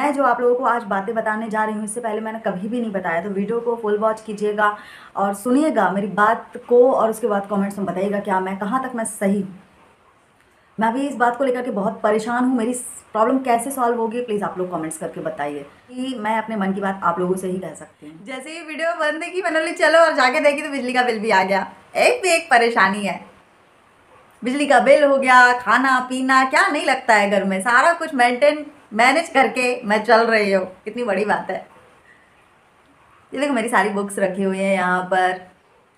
मैं जो आप लोगों को आज बातें बताने जा रही हूँ, इससे पहले मैंने कभी भी नहीं बताया, तो वीडियो को फुल वॉच कीजिएगा और सुनिएगा मेरी बात को, और उसके बाद कमेंट्स में बताइएगा क्या मैं कहाँ तक मैं सही हूँ। मैं भी इस बात को लेकर के बहुत परेशान हूँ, मेरी प्रॉब्लम कैसे सॉल्व होगी प्लीज़ आप लोग कमेंट्स करके बताइए कि मैं अपने मन की बात आप लोगों से ही कह सकती हूँ। जैसे ही वीडियो बंद की मैंने बोली चलो, और जाके देखी तो बिजली का बिल भी आ गया। एक भी एक परेशानी है, बिजली का बिल हो गया, खाना पीना क्या नहीं लगता है घर में, सारा कुछ मैनेज करके मैं चल रही हूँ, कितनी बड़ी बात है। ये देखो मेरी सारी बुक्स रखी हुई है यहाँ पर,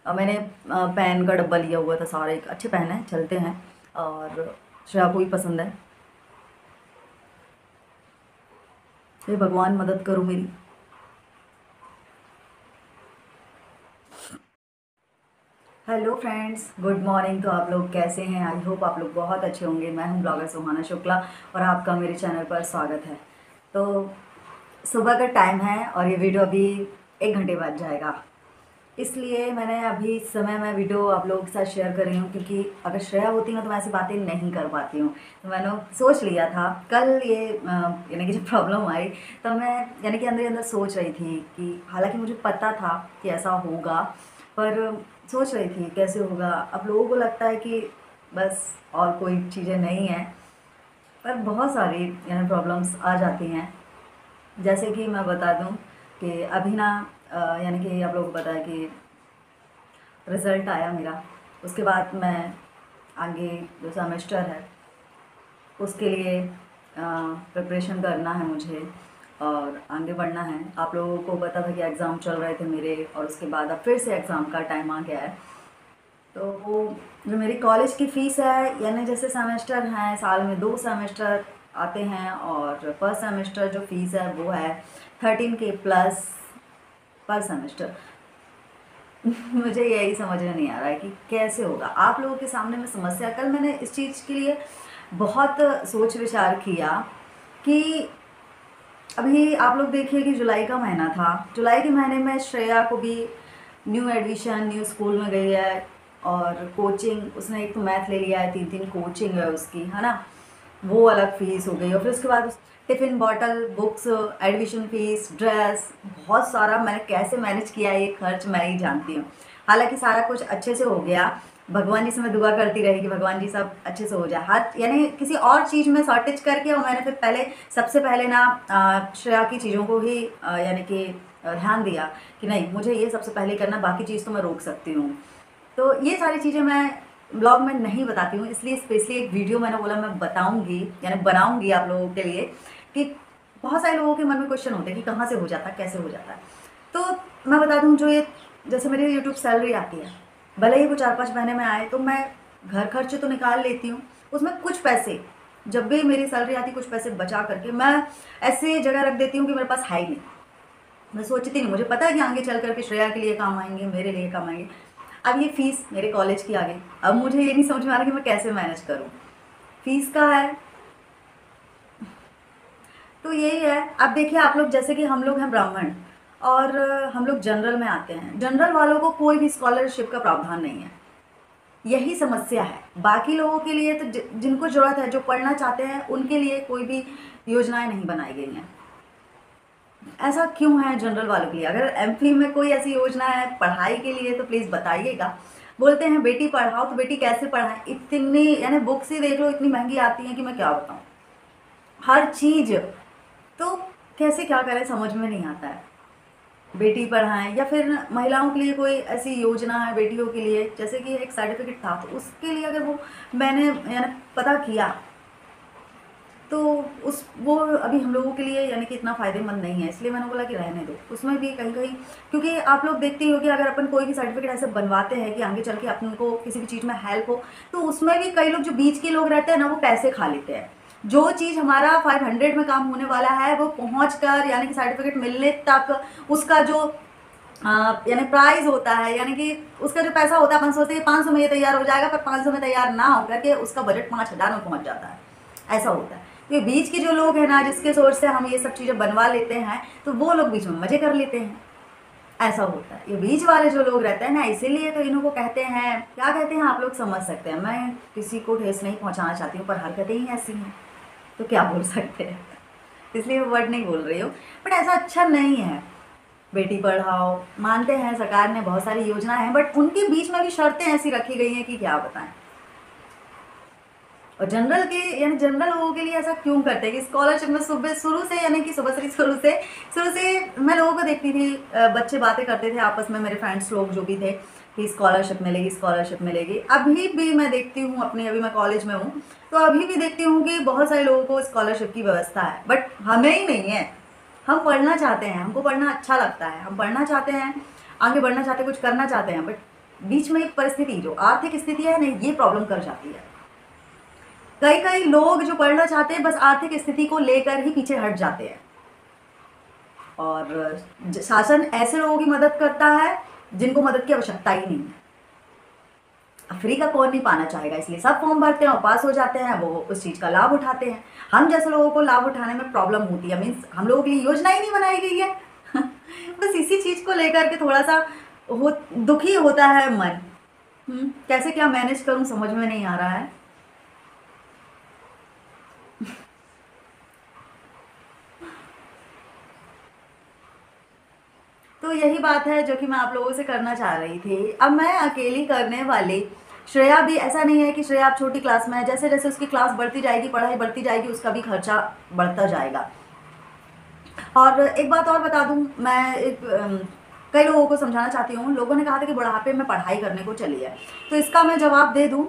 और मैंने पेन का डब्बा लिया हुआ था, सारे अच्छे पेन हैं, चलते हैं, और श्रेया को भी पसंद है। हे भगवान मदद करो मेरी। Hello friends, good morning. तो आप लोग कैसे हैं? आई होप आप लोग बहुत अच्छे होंगे। मैं हूं ब्लॉगर सुहाना शुक्ला और आपका मेरे चैनल पर स्वागत है। तो सुबह का टाइम है और ये वीडियो अभी 1 घंटे बाद जाएगा, इसलिए मैंने अभी इस समय मैं वीडियो आप लोगों के साथ शेयर कर रही हूँ, क्योंकि अगर श्रेया होती ना तो मैं ऐसी बातें नहीं कर पाती हूँ। तो मैंने सोच लिया था कल ये यानी कि जब प्रॉब्लम आई, तो मैं यानी कि अंदर ही अंदर सोच रही थी कि हालांकि मुझे पता था कि ऐसा होगा, पर सोच रही थी कैसे होगा। अब लोगों को लगता है कि बस और कोई चीज़ें नहीं हैं, पर बहुत सारी यानी प्रॉब्लम्स आ जाती हैं। जैसे कि मैं बता दूं कि अभी ना यानी कि आप लोगों को पता है कि रिज़ल्ट आया मेरा। उसके बाद मैं आगे जो सेमेस्टर है उसके लिए प्रिपरेशन करना है मुझे और आगे बढ़ना है। आप लोगों को पता था कि एग्ज़ाम चल रहे थे मेरे, और उसके बाद अब फिर से एग्ज़ाम का टाइम आ गया है। तो वो जो मेरी कॉलेज की फ़ीस है, यानी जैसे सेमेस्टर हैं, साल में 2 सेमेस्टर आते हैं, और पर सेमेस्टर जो फ़ीस है वो है 13K प्लस पर सेमेस्टर। मुझे यही समझ में नहीं आ रहा है कि कैसे होगा। आप लोगों के सामने में समस्या, कल मैंने इस चीज़ के लिए बहुत सोच विचार किया कि अभी आप लोग देखिए कि जुलाई का महीना था, जुलाई के महीने में श्रेया को भी न्यू एडमिशन, न्यू स्कूल में गई है, और कोचिंग उसने एक तो मैथ ले लिया है, 3 कोचिंग है उसकी, है ना, वो अलग फ़ीस हो गई। और फिर उसके बाद tiffin bottle, books, admission fees, dress, बहुत सारा मैंने कैसे मैनेज किया ये खर्च मैं ही जानती हूँ। हालांकि सारा कुछ अच्छे से हो गया, भगवान जी से मैं दुआ करती रही कि भगवान जी सब अच्छे से हो जाए। हर यानी किसी और चीज़ में शॉर्टेज करके, और मैंने फिर सबसे पहले ना श्रेया की चीज़ों को ही यानी कि ध्यान दिया कि नहीं, मुझे ये सबसे पहले करना, बाकी चीज़ तो मैं रोक सकती हूँ। तो ये सारी चीज़ें मैं ब्लॉग में नहीं बताती हूँ, इसलिए स्पेशली एक वीडियो मैंने बोला मैं बताऊँगी, यानी बनाऊँगी आप लोगों के लिए, कि बहुत सारे लोगों के मन में क्वेश्चन होते हैं कि कहाँ से हो जाता है, कैसे हो जाता है। तो मैं बता दूँ, जो ये जैसे मेरी यूट्यूब सैलरी आती है, भले ही वो 4-5 महीने में आए, तो मैं घर खर्चे तो निकाल लेती हूँ, उसमें कुछ पैसे जब भी मेरी सैलरी आती, कुछ पैसे बचा करके मैं ऐसे जगह रख देती हूँ कि मेरे पास है ही नहीं। मैं सोचती नहीं, मुझे पता है कि आगे चल करके श्रेया के लिए काम आएंगे, मेरे लिए काम आएंगे। अब ये फीस मेरे कॉलेज की आ गई, अब मुझे ये नहीं समझ में आ रहा कि मैं कैसे मैनेज करूँ। फीस का है, तो यही है। अब देखिए आप लोग, जैसे कि हम लोग हैं ब्राह्मण, और हम लोग जनरल में आते हैं, जनरल वालों को कोई भी स्कॉलरशिप का प्रावधान नहीं है, यही समस्या है। बाकी लोगों के लिए तो जिनको ज़रूरत है, जो पढ़ना चाहते हैं, उनके लिए कोई भी योजनाएं नहीं बनाई गई हैं। ऐसा क्यों है जनरल वालों के लिए? अगर एमफिल में कोई ऐसी योजना है पढ़ाई के लिए तो प्लीज़ बताइएगा। बोलते हैं बेटी पढ़ाओ, तो बेटी कैसे पढ़ाएं? इतनी यानी बुक्स ही देख लो, इतनी महंगी आती हैं कि मैं क्या बताऊं, हर चीज़। तो कैसे क्या करें समझ में नहीं आता है। बेटी पढ़ाएं, या फिर महिलाओं के लिए कोई ऐसी योजना है बेटियों के लिए, जैसे कि एक सर्टिफिकेट था, तो उसके लिए अगर वो मैंने यानी पता किया, तो वो अभी हम लोगों के लिए यानी कि इतना फ़ायदेमंद नहीं है, इसलिए मैंने बोला कि रहने दो। उसमें भी कहीं कहीं, क्योंकि आप लोग देखते ही हो कि अगर अपन कोई भी सर्टिफिकेट ऐसे बनवाते हैं कि आगे चल के अपन को किसी भी चीज़ में हेल्प हो, तो उसमें भी कई लोग जो बीच के लोग रहते हैं ना, वो पैसे खा लेते हैं। जो चीज़ हमारा 500 में काम होने वाला है, वो पहुँच कर यानी कि सर्टिफिकेट मिलने तक उसका जो यानी प्राइस होता है, यानी कि उसका जो पैसा होता है, अपन सोचते हैं 500 में ये तैयार हो जाएगा, पर 500 में तैयार ना होकर के उसका बजट 5000 में पहुँच जाता है, ऐसा होता है। ये बीच के जो लोग हैं ना, जिसके सोर्स से हम ये सब चीज़ें बनवा लेते हैं, तो वो लोग बीच में मजे कर लेते हैं, ऐसा होता है। ये बीच वाले जो लोग रहते हैं ना, इसीलिए तो इनको कहते हैं, क्या कहते हैं आप लोग समझ सकते हैं। मैं किसी को ठेस नहीं पहुंचाना चाहती हूँ, पर हरकतें ही ऐसी हैं, तो क्या बोल सकते हैं। इसलिए मैं वर्ड नहीं बोल रही हूँ, बट ऐसा अच्छा नहीं है। बेटी पढ़ाओ मानते हैं, सरकार ने बहुत सारी योजना है, बट उनके बीच में भी शर्तें ऐसी रखी गई हैं कि क्या बताएं। और जनरल के यानी जनरल लोगों के लिए ऐसा क्यों करते हैं कि स्कॉलरशिप में सुबह शुरू से यानी कि सुबह से शुरू से मैं लोगों को देखती थी, बच्चे बातें करते थे आपस में, मेरे फ्रेंड्स लोग जो भी थे कि स्कॉलरशिप मिलेगी, स्कॉलरशिप मिलेगी। अभी भी मैं देखती हूँ अपनी, अभी मैं कॉलेज में हूँ तो अभी भी देखती हूँ कि बहुत सारे लोगों को स्कॉलरशिप की व्यवस्था है, बट हमें ही नहीं है। हम पढ़ना चाहते हैं, हमको पढ़ना अच्छा लगता है, हम पढ़ना चाहते हैं, आगे बढ़ना चाहते हैं, कुछ करना चाहते हैं, बट बीच में एक परिस्थिति, जो आर्थिक स्थिति है ना, ये प्रॉब्लम कर जाती है। कई कई लोग जो पढ़ना चाहते हैं बस आर्थिक स्थिति को लेकर ही पीछे हट जाते हैं, और शासन ऐसे लोगों की मदद करता है जिनको मदद की आवश्यकता ही नहीं है। फ्री का कौन नहीं पाना चाहेगा, इसलिए सब फॉर्म भरते हैं और पास हो जाते हैं, वो उस चीज़ का लाभ उठाते हैं। हम जैसे लोगों को लाभ उठाने में प्रॉब्लम होती है, मीन्स हम लोगों के लिए योजना ही नहीं बनाई गई है। बस इसी चीज़ को लेकर के थोड़ा सा दुखी होता है मन। कैसे क्या मैनेज करूं समझ में नहीं आ रहा है। तो यही बात है जो कि मैं आप लोगों से करना चाह रही थी। अब मैं अकेली करने वाली, श्रेया भी ऐसा नहीं है कि श्रेया आप छोटी क्लास में है, जैसे जैसे उसकी क्लास बढ़ती जाएगी, पढ़ाई बढ़ती जाएगी, उसका भी खर्चा बढ़ता जाएगा। और एक बात और बता दूं, मैं कई लोगों को समझाना चाहती हूँ। लोगों ने कहा था कि बुढ़ापे में पढ़ाई करने को चली है, तो इसका मैं जवाब दे दूँ,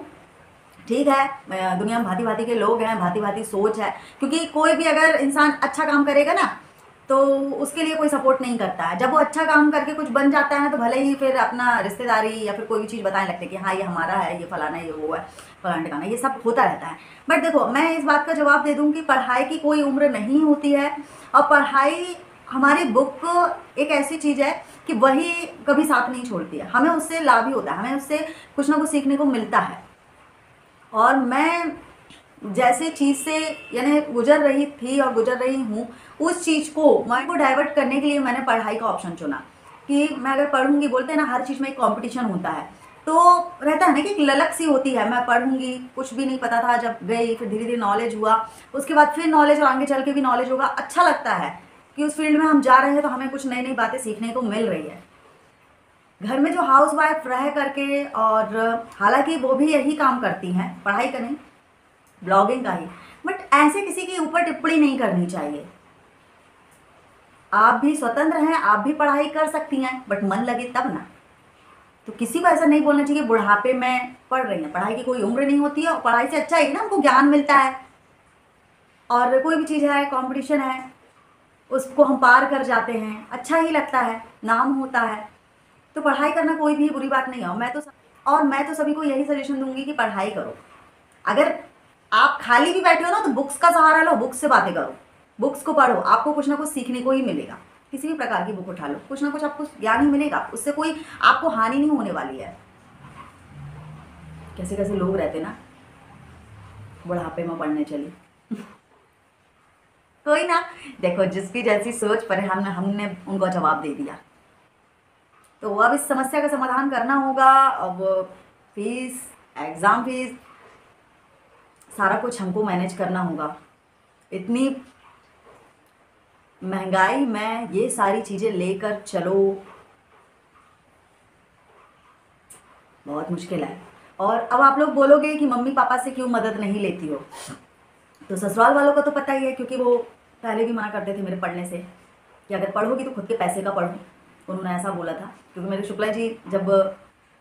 ठीक है, दुनिया में भांति भांति के लोग हैं, भांति भांति सोच है, क्योंकि कोई भी अगर इंसान अच्छा काम करेगा ना तो उसके लिए कोई सपोर्ट नहीं करता है। जब वो अच्छा काम करके कुछ बन जाता है ना, तो भले ही फिर अपना रिश्तेदारी या फिर कोई भी चीज़ बताने लगते हैं कि हाँ ये हमारा है, ये फलाना, ये वो है, फलाना ठिकाना, ये सब होता रहता है। बट देखो, मैं इस बात का जवाब दे दूँ कि पढ़ाई की कोई उम्र नहीं होती है, और पढ़ाई हमारी बुक एक ऐसी चीज़ है कि वही कभी साथ नहीं छोड़ती है, हमें उससे लाभ ही होता है, हमें उससे कुछ ना कुछ सीखने को मिलता है। और मैं जैसे चीज़ से यानी गुजर रही थी और गुजर रही हूँ, उस चीज़ को माइंड को डाइवर्ट करने के लिए मैंने पढ़ाई का ऑप्शन चुना कि मैं अगर पढ़ूंगी, बोलते हैं ना हर चीज़ में एक कंपटीशन होता है, तो रहता है ना कि एक ललक सी होती है। मैं पढ़ूंगी, कुछ भी नहीं पता था, जब गई फिर धीरे धीरे नॉलेज हुआ, उसके बाद फिर नॉलेज, और आगे चल के भी नॉलेज होगा। अच्छा लगता है कि उस फील्ड में हम जा रहे हैं तो हमें कुछ नई नई बातें सीखने को मिल रही है। घर में जो हाउस वाइफ रह करके, और हालांकि वो भी यही काम करती हैं, पढ़ाई का नहीं, ब्लॉगिंग का ही, बट ऐसे किसी के ऊपर टिप्पणी नहीं करनी चाहिए। आप भी स्वतंत्र हैं, आप भी पढ़ाई कर सकती हैं, बट मन लगे तब ना। तो किसी को ऐसा नहीं बोलना चाहिए बुढ़ापे में पढ़ रही हैं। पढ़ाई की कोई उम्र नहीं होती है, और पढ़ाई से अच्छा है ना, हमको ज्ञान मिलता है, और कोई भी चीज़ है, कंपटीशन है, उसको हम पार कर जाते हैं, अच्छा ही लगता है, नाम होता है। तो पढ़ाई करना कोई भी बुरी बात नहीं है। मैं तो सभी को यही सजेशन दूंगी कि पढ़ाई करो। अगर आप खाली भी बैठे हो ना, तो बुक्स का सहारा लो, बुक्स से बातें करो, बुक्स को पढ़ो, आपको कुछ ना कुछ सीखने को ही मिलेगा। किसी भी प्रकार की बुक उठा लो, कुछ ना कुछ आपको ज्ञान ही मिलेगा, उससे कोई आपको हानि नहीं होने वाली है। कैसे कैसे लोग रहते ना, बुढ़ापे में पढ़ने चली। कोई ना, देखो जिसकी जैसी सोच पर हमने उनको जवाब दे दिया। तो अब इस समस्या का समाधान करना होगा। अब फीस, एग्ज़ाम फीस, सारा कुछ हमको मैनेज करना होगा। इतनी महंगाई में ये सारी चीज़ें लेकर चलो, बहुत मुश्किल है। और अब आप लोग बोलोगे कि मम्मी पापा से क्यों मदद नहीं लेती हो, तो ससुराल वालों का तो पता ही है, क्योंकि वो पहले भी मना करते थे मेरे पढ़ने से कि अगर पढ़ोगी तो खुद के पैसे का पढ़ो। उन्होंने ऐसा बोला था, क्योंकि मेरे शुक्ला जी जब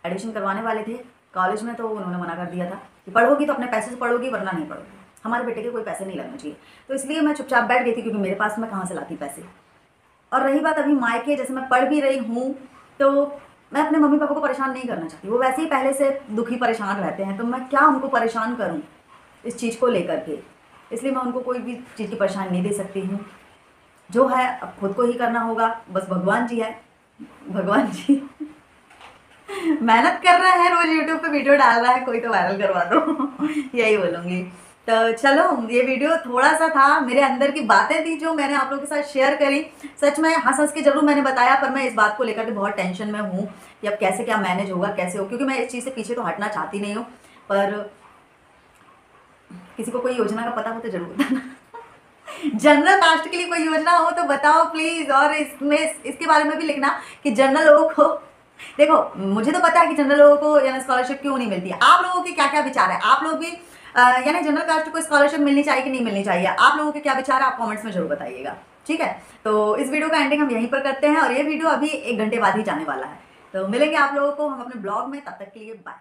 एडमिशन करवाने वाले थे कॉलेज में, तो उन्होंने मना कर दिया था कि पढ़ोगी तो अपने पैसे से पढ़ोगी, वरना नहीं पढ़ोगी, हमारे बेटे के कोई पैसे नहीं लगने चाहिए। तो इसलिए मैं चुपचाप बैठ गई थी, क्योंकि मेरे पास मैं कहाँ से लाती पैसे। और रही बात अभी मायके, जैसे मैं पढ़ भी रही हूँ, तो मैं अपने मम्मी पापा को परेशान नहीं करना चाहती। वो वैसे ही पहले से दुखी परेशान रहते हैं, तो मैं क्या उनको परेशान करूँ इस चीज़ को लेकर के। इसलिए मैं उनको कोई भी चीज़ की परेशानी नहीं दे सकती हूँ। जो है अब खुद को ही करना होगा। बस भगवान जी है, भगवान जी मेहनत कर रहा है, रोज यूट्यूब पे वीडियो डाल रहा है, कोई तो वायरल करवा दो। यही बोलूँगी। तो चलो, ये वीडियो थोड़ा सा था, मेरे अंदर की बातें थी जो मैंने आप लोगों के साथ शेयर करी। सच में हंस हंस के जरूर मैंने बताया, पर मैं इस बात को लेकर के बहुत टेंशन में हूँ कि अब कैसे क्या मैनेज होगा, कैसे हो, क्योंकि मैं इस चीज़ से पीछे तो हटना चाहती नहीं हूँ। पर किसी को कोई योजना का पता हो तो जरूर बताना। जनरल कास्ट के लिए कोई योजना हो तो बताओ प्लीज, और इसमें इसके बारे में भी लिखना कि जनरल लोगों को, देखो मुझे तो पता है कि जनरल लोगों को यानी स्कॉलरशिप क्यों नहीं मिलती है, आप लोगों के क्या क्या विचार है, आप लोग भी यानी जनरल कास्ट को स्कॉलरशिप मिलनी चाहिए कि नहीं मिलनी चाहिए, आप लोगों के क्या विचार है आप कमेंट्स में जरूर बताइएगा। ठीक है, तो इस वीडियो का एंडिंग हम यहीं पर करते हैं और ये वीडियो अभी 1 घंटे बाद ही जाने वाला है। तो मिलेंगे आप लोगों को हम अपने ब्लॉग में, तब तक के लिए बाय।